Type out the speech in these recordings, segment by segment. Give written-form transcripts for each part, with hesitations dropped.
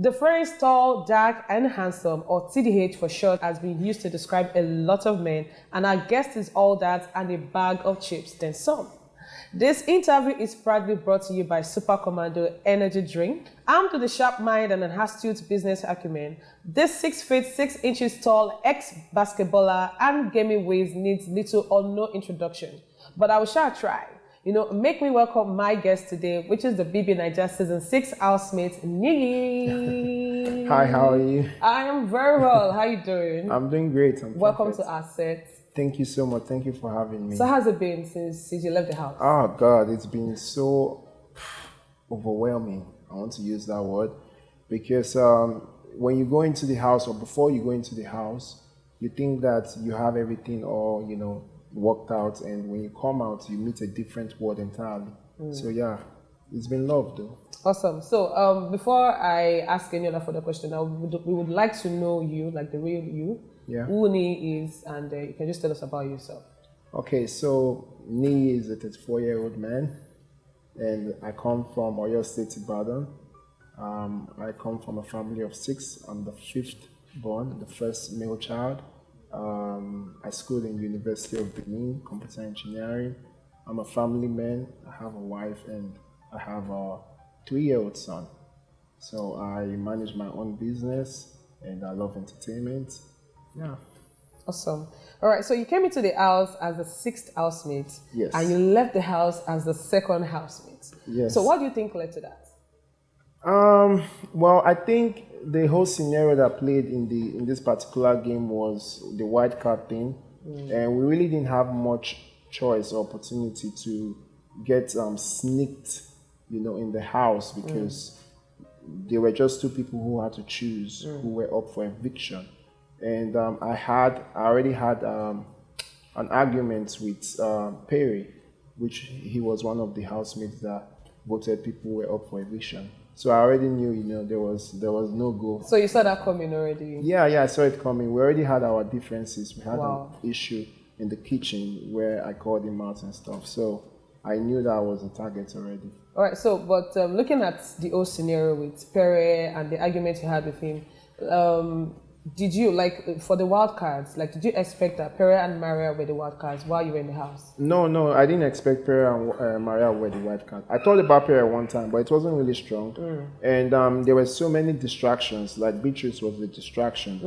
The phrase tall, dark, and handsome, or TDH for short, has been used to describe a lot of men, and our guest is all that and a bag of chips, then some. This interview is proudly brought to you by SUPAKOMANDO Energy Drink. Armed with a sharp mind and an astute business acumen, this 6 feet 6 inches tall ex-basketballer and gaming whiz needs little or no introduction, but I will shall try. Make me welcome my guest today, which is the Bbnaija Season 6 housemate, Niyi. Hi, how are you? I am very well. How are you doing? I'm doing great. Welcome to our set. Thank you so much. Thank you for having me. So how's it been since you left the house? Oh, God, it's been so overwhelming. I want to use that word. Because when you go into the house, or before you go into the house, you think that you have everything all, worked out, and when you come out you meet a different world entirely. So yeah, it's been love though. Awesome. So before I ask any other further question, we would like to know you, like the real you. Yeah. Who Niyi is, and you can just tell us about yourself. Okay, so Niyi is a 34-year-old man, and I come from Oyo State, Ibadan. I come from a family of 6. I'm the 5th born, the first male child. I schooled in University of Benin, computer engineering. I'm a family man. I have a wife and I have a 3-year-old son. So I manage my own business and I love entertainment. Yeah. Awesome. All right, so you came into the house as the 6th housemate. Yes. And you left the house as the 2nd housemate. Yes. So what do you think led to that? Well, I think the whole scenario that played in this particular game was the white card thing, and we really didn't have much choice or opportunity to get sneaked, in the house, because there were just 2 people who had to choose who were up for eviction, and I already had an argument with Pere, which he was one of the housemates that voted people who were up for eviction. So I already knew, there was no go. So you saw that coming already? Yeah, I saw it coming. We already had our differences. We had an issue in the kitchen where I called him out and stuff. So I knew that I was a target already. All right, so, but looking at the whole scenario with Pere and the argument you had with him, did you, for the wild cards, did you expect that Pere and Maria were the wild cards while you were in the house? No, I didn't expect Pere and Maria were the wild cards. I thought about Pere one time, but it wasn't really strong. And there were so many distractions, like Beatrice was the distraction.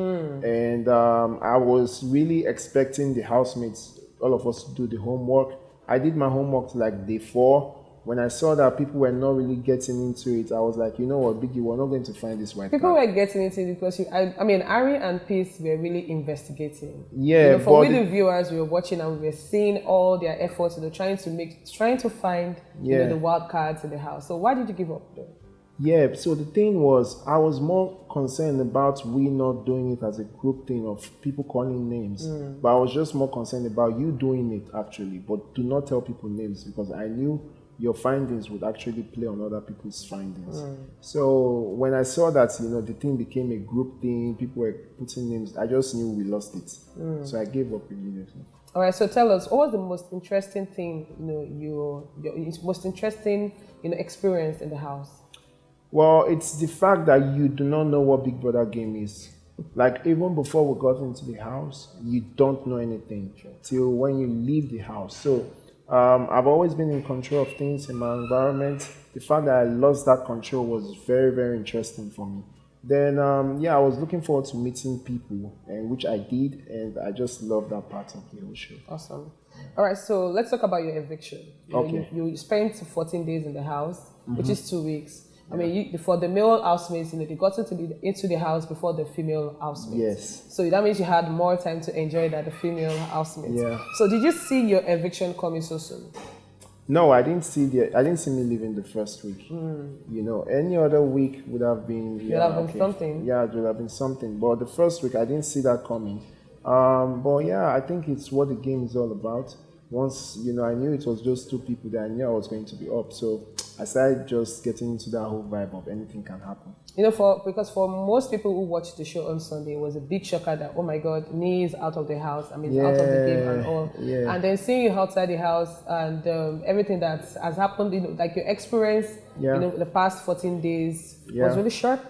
And I was really expecting the housemates, all of us, to do the homework. I did my homework till day 4. When I saw that people were not really getting into it, I was like, you know what, Biggie, we're not going to find this white People card. were getting into it because, Ari and Peace were really investigating. Yeah, for we the viewers, we were watching and we were seeing all their efforts, trying to find the wild cards in the house. So why did you give up though? Yeah, so the thing was, I was more concerned about we not doing it as a group thing of people calling names. But I was just more concerned about you doing it actually, but do not tell people names, because I knew your findings would actually play on other people's findings. So when I saw that, the thing became a group thing, people were putting names, I just knew we lost it. So I gave up immediately. All right, so tell us, what was the most interesting thing, your most interesting, experience in the house? Well, it's the fact that you do not know what Big Brother game is. Even before we got into the house, you don't know anything till when you leave the house. So I've always been in control of things in my environment. The fact that I lost that control was very, very interesting for me. Then, I was looking forward to meeting people, and which I did, and I just love that part of the whole show. Awesome. All right, so let's talk about your eviction. Okay. You spent 14 days in the house, which is 2 weeks. For the male housemates, they got into the house before the female housemates. Yes. So that means you had more time to enjoy that the female housemates. Yeah. So did you see your eviction coming so soon? No, I didn't see me leaving the first week. Any other week would have been something. Yeah, it would have been something. But the first week, I didn't see that coming. I think it's what the game is all about. Once I knew it was just 2 people that I knew I was going to be up. So I started just getting into that whole vibe of anything can happen. Because for most people who watched the show on Sunday, it was a big shocker that, oh my God, Niyi is out of the house. out of the game and all. Yeah. And then seeing you outside the house and everything that has happened, your experience, the past 14 days was really short.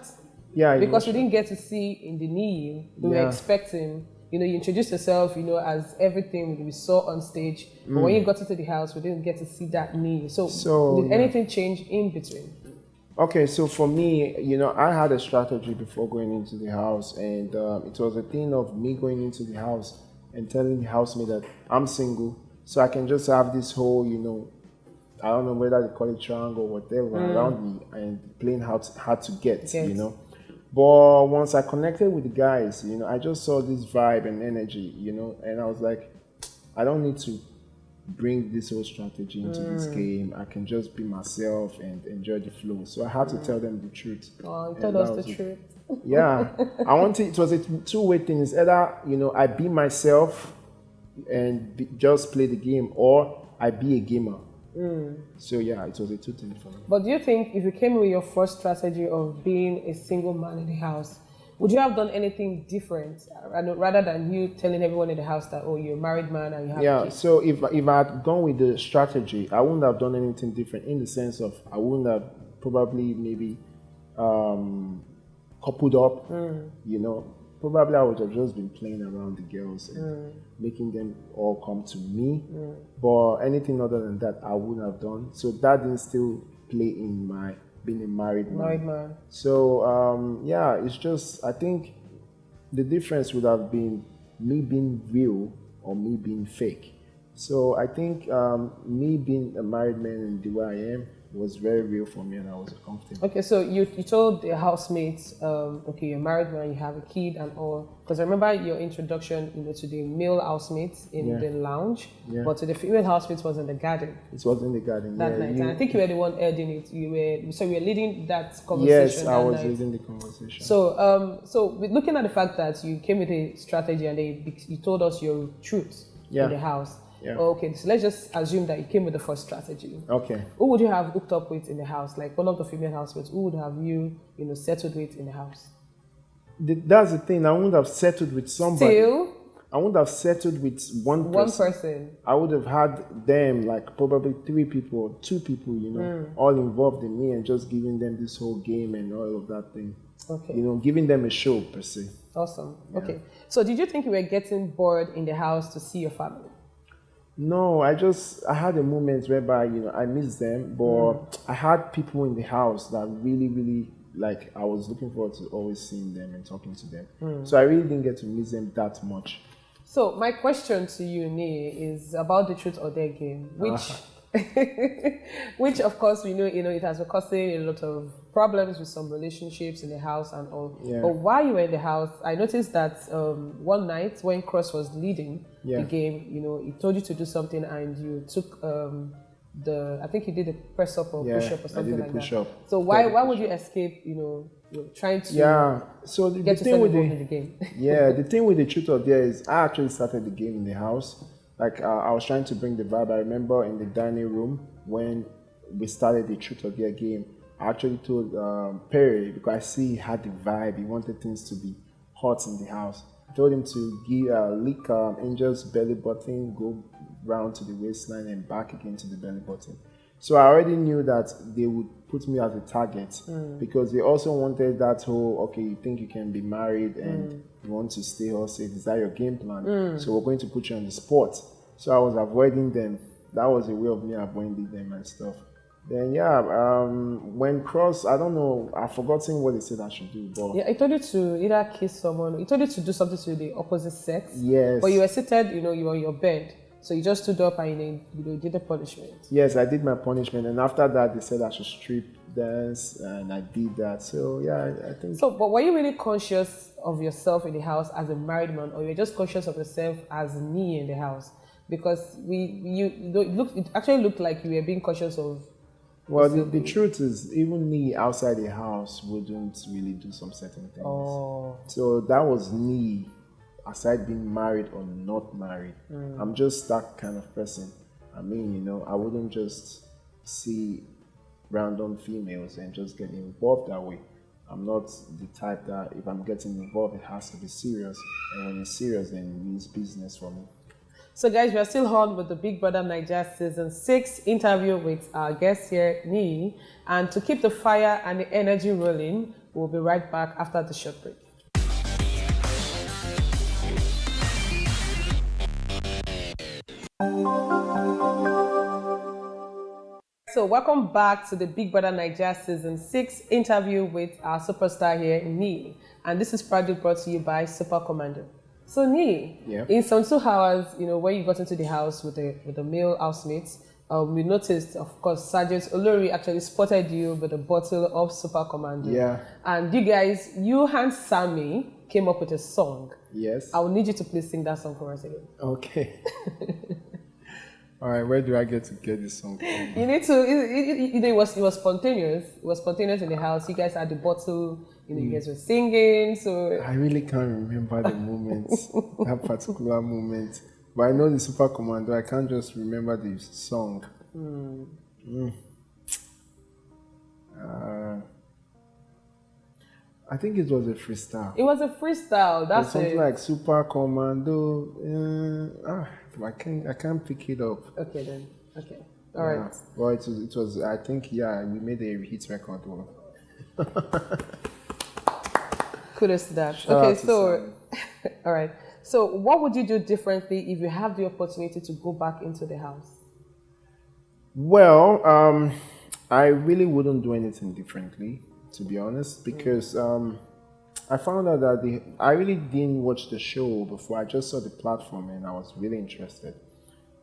Yeah, because we didn't get to see in the Niyi. We were expecting, you introduced yourself, as everything we saw on stage. But when you got into the house, we didn't get to see that Niyi. So did anything change in between? Okay, so for me, I had a strategy before going into the house, and it was a thing of me going into the house and telling the housemate that I'm single, so I can just have this whole, I don't know whether they call it triangle or whatever around me, and playing hard to get, But once I connected with the guys, I just saw this vibe and energy, and I was like, I don't need to bring this whole strategy into this game. I can just be myself and enjoy the flow. So I had to tell them the truth. Oh, you told us the truth. Yeah. It was a two-way thing. It's either, I be myself and just play the game, or I be a gamer. So yeah, it was a two-thing for me. But do you think if you came with your first strategy of being a single man in the house, would you have done anything different rather than you telling everyone in the house that, oh, you're a married man and you have kids? So if I had gone with the strategy, I wouldn't have done anything different, in the sense of I wouldn't have probably maybe coupled up, Probably I would have just been playing around the girls and making them all come to me. But anything other than that, I wouldn't have done. So that didn't still play in my being a married man. So it's just, I think the difference would have been me being real or me being fake. So I think me being a married man and the way I am was very real for me, and I was comfortable. Okay, so you told the housemates, okay, you're married man, you have a kid and all. Because I remember your introduction, to the male housemates in the lounge, but to the female housemates was in the garden. It was in the garden that night, and I think you were the one heading it. You were leading that conversation. Yes, I was leading the conversation. So with looking at the fact that you came with a strategy and you told us your truth in the house. Yeah. Okay, so let's just assume that you came with the first strategy. Okay. Who would you have hooked up with in the house? Like one of the female housemates, who would have you, settled with in the house? That's the thing. I wouldn't have settled with somebody. Still? I wouldn't have settled with one person. I would have had them, like probably 3 people, 2 people, all involved in me, and just giving them this whole game and all of that thing. Okay. Giving them a show per se. Awesome. Yeah. Okay. So did you think you were getting bored in the house to see your family? No, I had a moment whereby, I missed them, but I had people in the house that really, really, like, I was looking forward to always seeing them and talking to them. So I really didn't get to miss them that much. So my question to you, Niyi, is about the truth or dare game, which of course we know, it has been causing a lot of problems with some relationships in the house and all. Yeah. But while you were in the house, I noticed that one night when Cross was leading the game, he told you to do something and you took I think you did a press up or push up or something like that. So why would you escape, trying to so get yourself involved in the game? The thing with the truth or dare is I actually started the game in the house. Like I was trying to bring the vibe. I remember in the dining room when we started the truth or dare game, I actually told Pere, because I see he had the vibe, he wanted things to be hot in the house. I told him to lick Angel's belly button, go round to the waistline and back again to the belly button. So I already knew that they would put me as a target because they also wanted that whole, okay, you think you can be married and you want to stay all safe. Is that your game plan? So we're going to put you on the spot. So I was avoiding them. That was a way of me avoiding them and stuff. Then when Cross, I don't know, I've forgotten what he said I should do. But I told you to either kiss someone. He told you to do something to the opposite sex. Yes. But you were seated, you were on your bed. So you just stood up and you did the punishment. Yes, I did my punishment, and after that they said I should strip dance, and I did that. So I think. So, but were you really conscious of yourself in the house as a married man, or you were just conscious of yourself as Niyi in the house? Because it actually looked like you were being conscious of. Well, the truth is, even Niyi outside the house wouldn't really do some certain things. Oh. So that was Niyi. Aside being married or not married, I'm just that kind of person. I mean, I wouldn't just see random females and just get involved that way. I'm not the type that if I'm getting involved, it has to be serious. And when it's serious, then it means business for me. So guys, we are still on with the Big Brother Naija Season 6 interview with our guest here, Niyi. And to keep the fire and the energy rolling, We'll be right back after the short break. So welcome back to the Big Brother Naija Season 6 interview with our superstar here, Niyi. And this is proudly brought to you by SUPAKOMANDO. So Niyi, in some 2 hours, when you got into the house with the male housemates, we noticed, of course, Sergeant Olori actually spotted you with a bottle of SUPAKOMANDO. Yeah. And you and Sammie came up with a song. Yes. I will need you to please sing that song for us again. Okay. All right, where do I get this song from? You need to. It was spontaneous. It was spontaneous in the house. You guys had the bottle. You guys were singing. So I really can't remember the moment, that particular moment. But I know the SUPAKOMANDO. I can't just remember the song. I think it was a freestyle. It was a freestyle. That's something like SUPAKOMANDO. I can't pick it up. Okay then. Okay. All right. Well, it was. I think we made a hit record. Kudos to that. Okay, so all right. So what would you do differently if you have the opportunity to go back into the house? Well, I really wouldn't do anything differently, to be honest, because I found out that I really didn't watch the show before. I just saw the platform and I was really interested.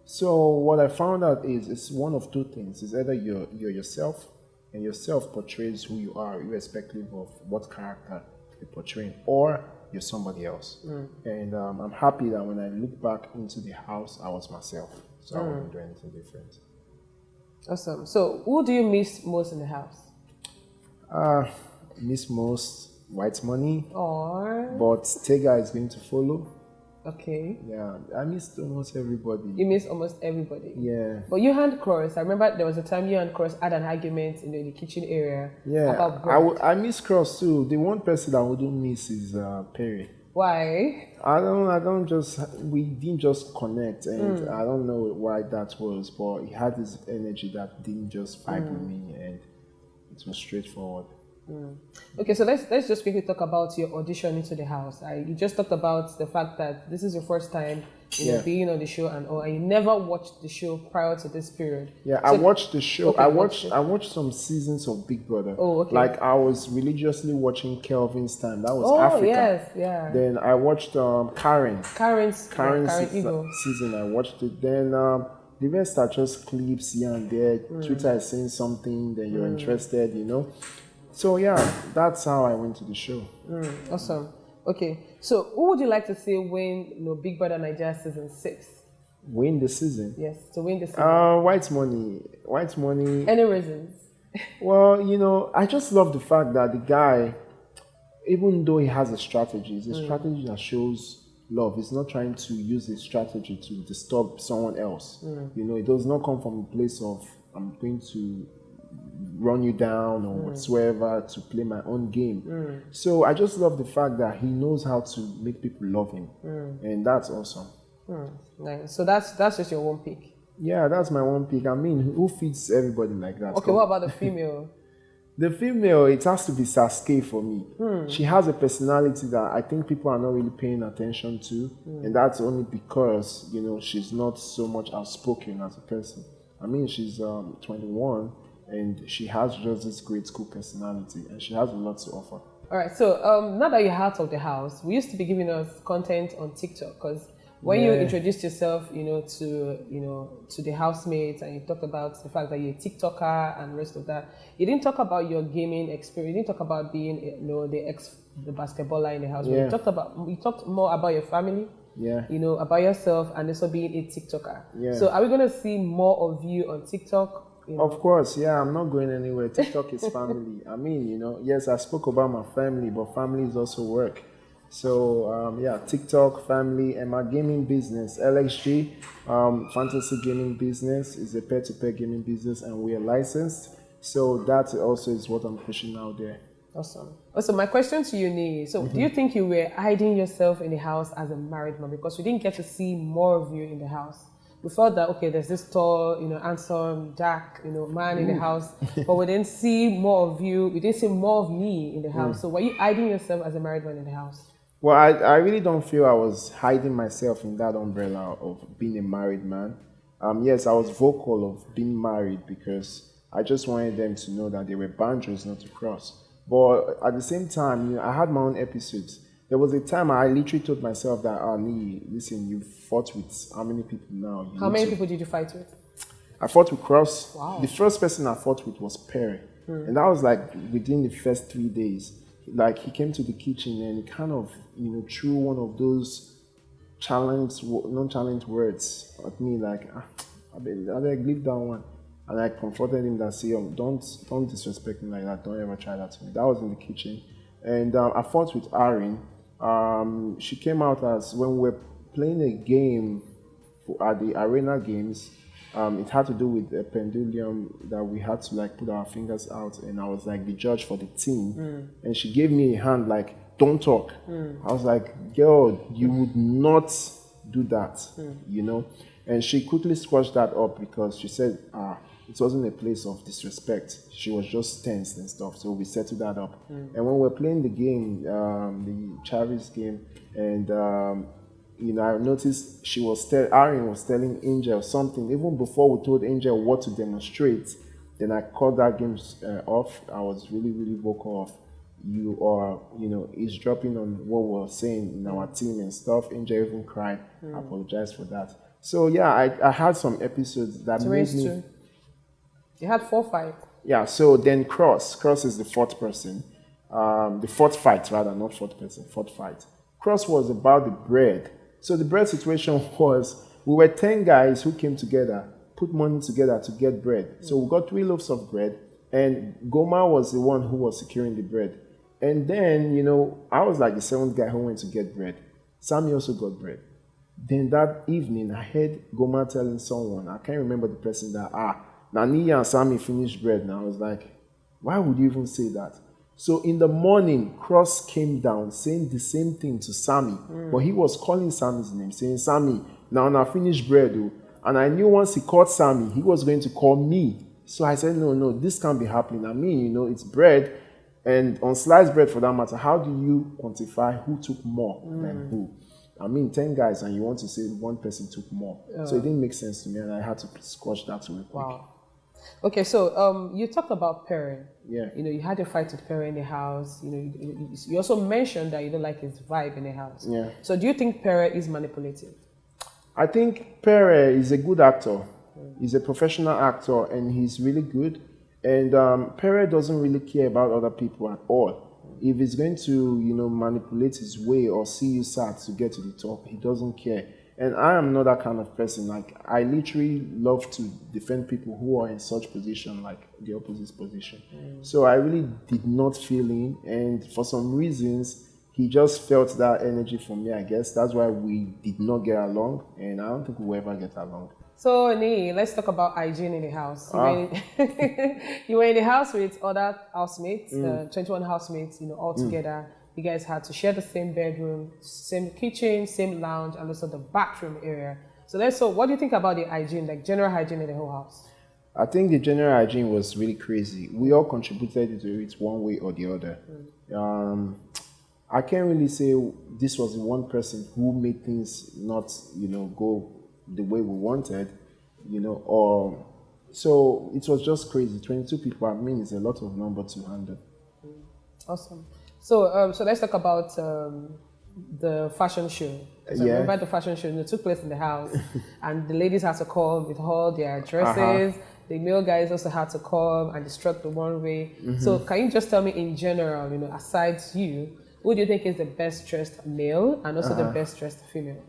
So what I found out is it's one of 2 things. It's either you're yourself, and yourself portrays who you are, irrespective of what character you're portraying, or you're somebody else. And I'm happy that when I look back into the house, I was myself. So I wouldn't do anything different. Awesome. So who do you miss most in the house? Miss most WHITEMONEY. Or But Tega is going to follow. Okay. Yeah, I missed almost everybody. You miss almost everybody. Yeah. But you and Cross, I remember there was a time you and Cross had an argument in the kitchen area. Yeah. About bread. I miss Cross too. The one person I wouldn't miss is Pere. Why? We didn't just connect, and I don't know why that was, but he had this energy that didn't just vibe with me, and it was straightforward. Okay, so let's just quickly talk about your audition into the house. You just talked about the fact that this is your first time being on the show and you never watched the show prior to this period. Yeah, so, I watched the show. Okay, I watched some seasons of Big Brother. Oh, okay. Like I was religiously watching Kelvin's time. That was Africa. Yes, yeah. Then I watched Karen's Eagle season. I watched it. Then the rest are just clips here and there. Twitter is saying something, then you're interested, So yeah, that's how I went to the show. Awesome. Okay, so who would you like to see win Big Brother Naija Season 6? Win the season? Yes, to win the season. WHITEMONEY. Any reasons? Well, I just love the fact that the guy, even though he has a strategy, it's a strategy that shows love. He's not trying to use his strategy to disturb someone else. It does not come from a place of, I'm going to run you down or whatsoever to play my own game. So I just love the fact that he knows how to make people love him. And that's awesome. Nice. So that's just your one pick? Yeah, that's my one pick. I mean, who feeds everybody like that? Okay, what about the female? The female, it has to be Saskay for me. She has a personality that I think people are not really paying attention to. And that's only because, she's not so much outspoken as a person. I mean, she's 21 and she has just this great school personality and she has a lot to offer. All right, so now that you're out of the house, we used to be giving us content on TikTok because when you introduced yourself, to the housemates and you talked about the fact that you're a TikToker and the rest of that, you didn't talk about your gaming experience. You didn't talk about being, the basketballer in the house. Yeah. You talked more about your family. Yeah. About yourself and also being a TikToker. Yeah. So are we going to see more of you on TikTok? Of course, yeah, I'm not going anywhere. TikTok is family. I mean, yes, I spoke about my family, but family is also work. So, TikTok, family, and my gaming business, LXG, Fantasy Gaming Business, is a peer-to-peer gaming business, and we are licensed. So that also is what I'm pushing out there. Awesome. Also, my question to you, Niyi, so do you think you were hiding yourself in the house as a married man because we didn't get to see more of you in the house? we felt that, okay, there's this tall, handsome, dark, man in the house, but we didn't see more of you. We didn't see more of me in the house. So were you hiding yourself as a married man in the house? Well, I really don't feel I was hiding myself in that umbrella of being a married man. Yes, I was vocal of being married because I just wanted them to know that there were boundaries not to cross. But at the same time, I had my own episodes. There was a time I literally told myself that, Niyi, listen, you fought with how many people now? How many people did you fight with? I fought with Cross. Wow. The first person I fought with was Pere. And that was like within the first 3 days. Like he came to the kitchen and kind of, threw one of those non-challenged words at me like, I leave that one. And I confronted him that, see, don't disrespect me like that. Don't ever try that to me. That was in the kitchen. And I fought with Erin. She came out as when we were playing a game at the arena games. It had to do with a pendulum that we had to like put our fingers out, and I was like the judge for the team. And she gave me a hand like, don't talk. I was like, girl, you would not do that, And she quickly squashed that up because she said, it wasn't a place of disrespect. She was just tense and stuff. So we settled that up. And when we were playing the game, the Chavis game, and I noticed Erin was telling Angel something even before we told Angel what to demonstrate. Then I called that game off. I was really, really vocal of you are, eavesdropping on what we were saying in our team and stuff. Angel even cried. I apologized for that. So yeah, I had some episodes that made me. You had 4 fights. Yeah, so then Cross is the fourth person. The fourth fight, rather, not fourth person, fourth fight. Cross was about the bread. So the bread situation was, we were 10 guys who came together, put money together to get bread. So we got 3 loaves of bread, and Boma was the one who was securing the bread. And then, I was like the 7th guy who went to get bread. Sammie also got bread. Then that evening, I heard Boma telling someone, I can't remember the person, that, now Niyi and Sammie finished bread. And I was like, why would you even say that? So in the morning, Cross came down saying the same thing to Sammie. But he was calling Sammie's name, saying, Sammie, now finish bread. Oh. And I knew once he called Sammie, he was going to call me. So I said, no, this can't be happening. I mean, it's bread. And on sliced bread, for that matter, how do you quantify who took more than who? I mean, 10 guys, and you want to say one person took more. So it didn't make sense to me, and I had to squash that real quick. Wow. Okay, so you talked about Pere. Yeah. You had a fight with Pere in the house. You also mentioned that you don't like his vibe in the house. Yeah. So do you think Pere is manipulative? I think Pere is a good actor. He's a professional actor, and he's really good. And Pere doesn't really care about other people at all. If he's going to, manipulate his way or see you sad to get to the top, he doesn't care. And I am not that kind of person. Like, I literally love to defend people who are in such position, like the opposite position. So I really did not feel him. And for some reasons, he just felt that energy from me, I guess. That's why we did not get along. And I don't think we'll ever get along. So, Niyi, let's talk about hygiene in the house. You were in the house with other housemates, 21 housemates, all together. You guys had to share the same bedroom, same kitchen, same lounge, and also the bathroom area. So what do you think about the hygiene, like general hygiene in the whole house? I think the general hygiene was really crazy. We all contributed to it one way or the other. I can't really say this was the one person who made things not, go the way we wanted, so it was just crazy. 22 people, I mean, is a lot of number to handle. Awesome. So let's talk about the fashion show. So remember the fashion show that took place in the house, and the ladies had to come with all their dresses. The male guys also had to come and instruct the one way. So can you just tell me in general, aside you, who do you think is the best dressed male and also the best dressed female?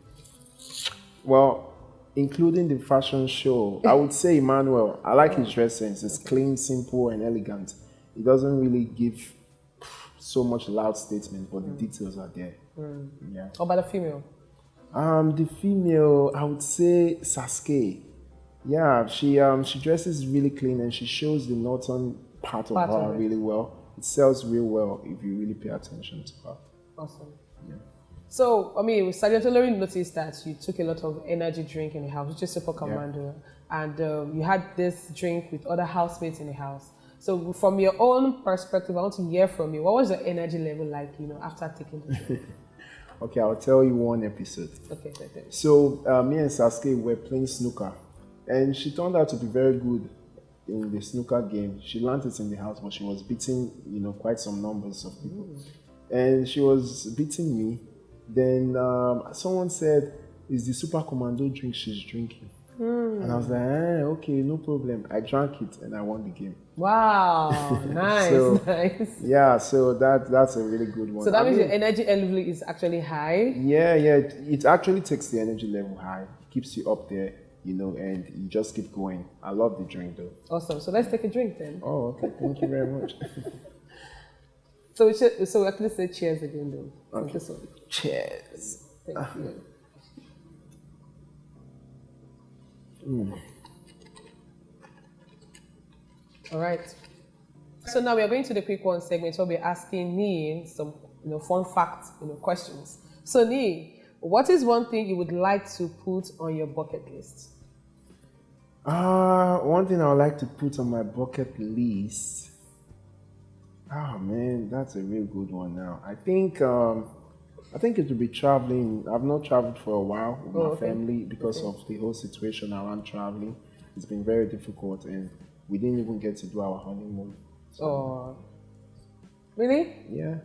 Well, including the fashion show, I would say Emmanuel. I like his dress sense. It's clean, simple, and elegant. It doesn't really give so much loud statement, but the details are there. Yeah. How about the female? The female, I would say Saskay. Yeah, she dresses really clean, and she shows the northern part of her really well. It sells real well if you really pay attention to her. Awesome. Yeah. So, I mean, Sergeant Olori noticed that you took a lot of energy drink in the house, which is Super Commando, and you had this drink with other housemates in the house. So, from your own perspective, I want to hear from you. What was your energy level like, after taking the drink? Okay, I'll tell you one episode. Okay. So, me and Saskay were playing snooker, and she turned out to be very good in the snooker game. She learned it in the house, but she was beating, quite some numbers of people. And she was beating me. Then someone said, "Is the Super Commando drink she's drinking?" And I was like, okay, no problem. I drank it and I won the game. Wow, nice, nice. Yeah, so that's a really good one. So that means your energy level is actually high? Yeah, it actually takes the energy level high. It keeps you up there, and you just keep going. I love the drink though. Awesome. So let's take a drink then. Oh, okay. Thank you very much. So we actually say cheers again though. Okay. Cheers. Thank you. All right. So now we are going to the quick one segment where we're asking Niyi some fun fact questions. So Niyi, what is one thing you would like to put on your bucket list? One thing I would like to put on my bucket list. Oh man, that's a real good one now. I think it would be traveling. I've not traveled for a while with my family because of the whole situation around traveling. It's been very difficult and we didn't even get to do our honeymoon. So. Really? Yeah.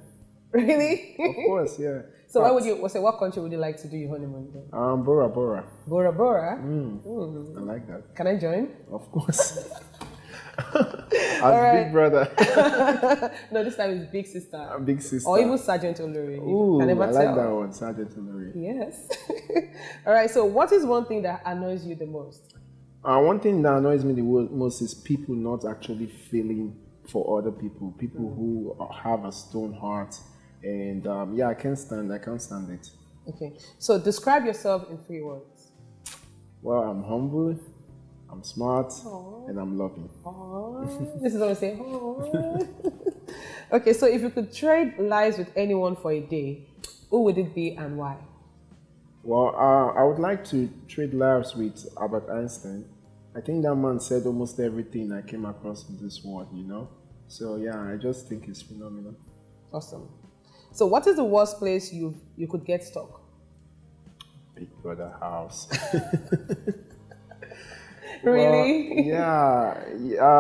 Really? Of course, yeah. So what country would you like to do your honeymoon in? Bora Bora. Bora Bora? I like that. Can I join? Of course. As big brother. No, this time it's big sister. Big sister. Or even Sergeant Olori. Ooh, I like that one, Sergeant Olori. Yes. All right, so what is one thing that annoys you the most? One thing that annoys me the most is people not actually feeling for other people. People who have a stone heart. And I can't stand it. Okay, so describe yourself in 3 words. Well, I'm humble, I'm smart, and I'm loving. This is what I say. Okay, so if you could trade lives with anyone for a day, who would it be and why? Well, I would like to trade lives with Albert Einstein. I think that man said almost everything I came across in this world, So yeah, I just think it's phenomenal. Awesome. So what is the worst place you could get stuck? Big Brother house. Really? Well,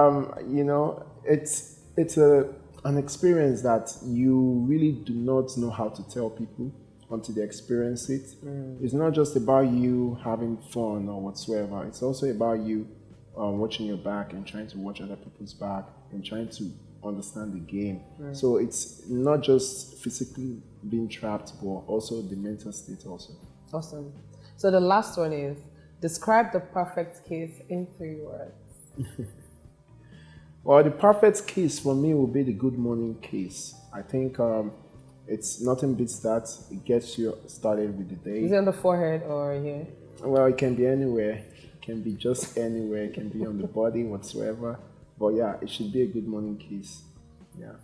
it's an experience that you really do not know how to tell people until they experience it. It's not just about you having fun or whatsoever. It's also about you watching your back and trying to watch other people's back and trying to understand the game. So it's not just physically being trapped, but also the mental state also. Awesome. So the last one is, describe the perfect kiss in 3 words. Well, the perfect kiss for me will be the good morning kiss. I think it's nothing beats that. It gets you started with the day. Is it on the forehead or here? Well, it can be anywhere. It can be just anywhere. It can be on the body, whatsoever. But yeah, it should be a good morning kiss. Yeah.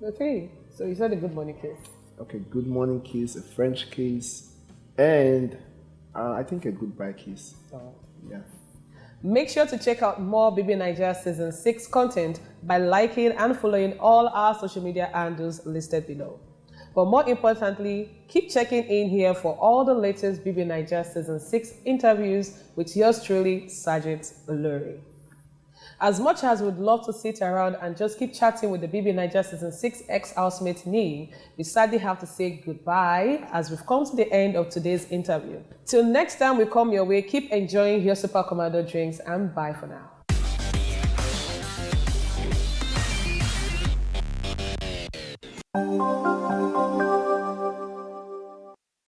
Okay, so you said a good morning kiss. Okay, good morning kiss, a French kiss, and I think a goodbye kiss. Oh. Yeah. Make sure to check out more Bbnaija Season 6 content by liking and following all our social media handles listed below. But more importantly, keep checking in here for all the latest Bbnaija Season 6 interviews with yours truly, Sergeant Olori. As much as we'd love to sit around and just keep chatting with the Bbnaija Season 6 ex-housemate Niyi, we sadly have to say goodbye as we've come to the end of today's interview. Till next time we come your way, keep enjoying your Super Commando drinks and bye for now.